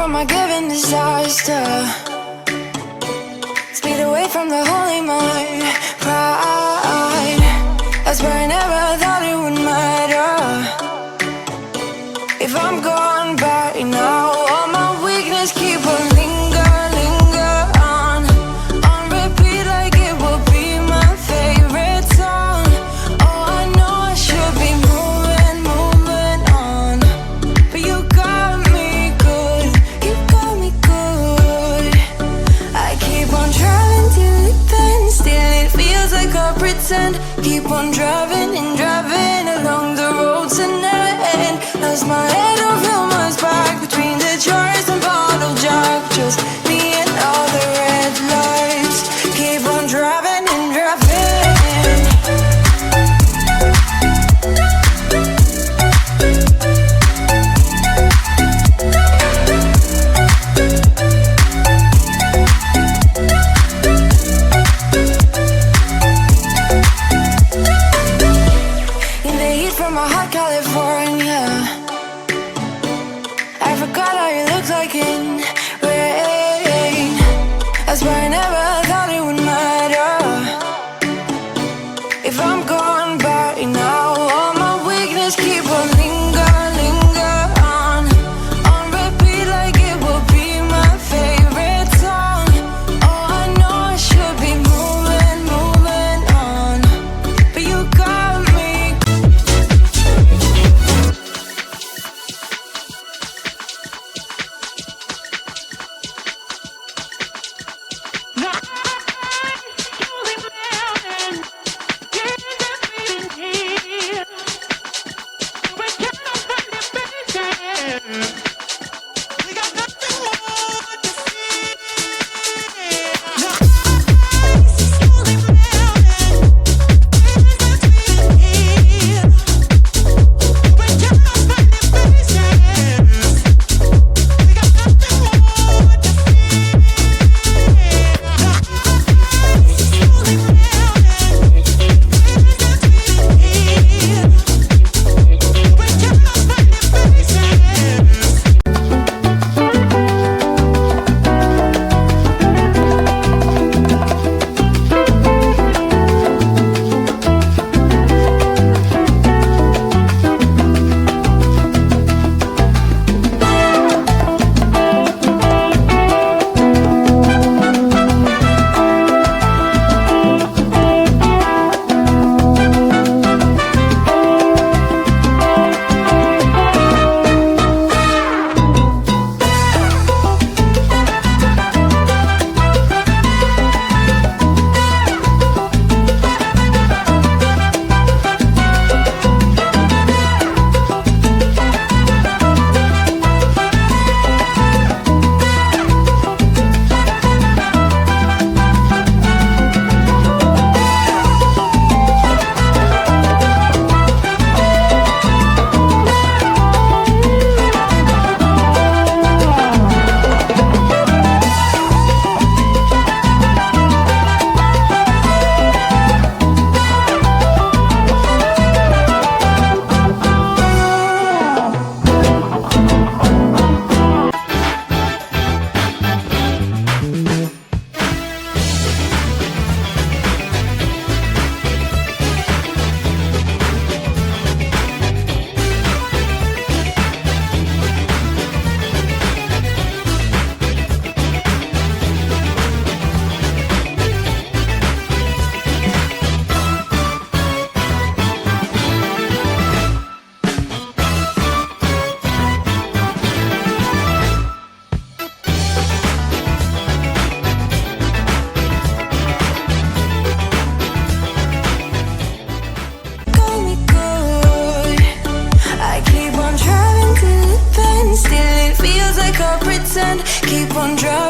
from my given disaster. Speed away from the holy mind. Pride, that's why I never thought it would matter. If I'm gone by now, all my weakness keep on linger on repeat like it will be my favorite song. Oh, I know I should be moving on, but you got me good, you got me good. I keep on driving till it bends, still it feels like I pretend. Keep on driving and driving along the road tonight. Lost my head over my back between the jars and bottle jack. Just me and all the red lights. Keep on driving and driving. In the heat from my hot California, I forgot how you look like in rain. That's why I never thought it would matter. If I'm gone by now, all my weakness keep on linger on repeat like it will be my favorite song. Oh, I know I should be moving on, but you got me. Keep on driving.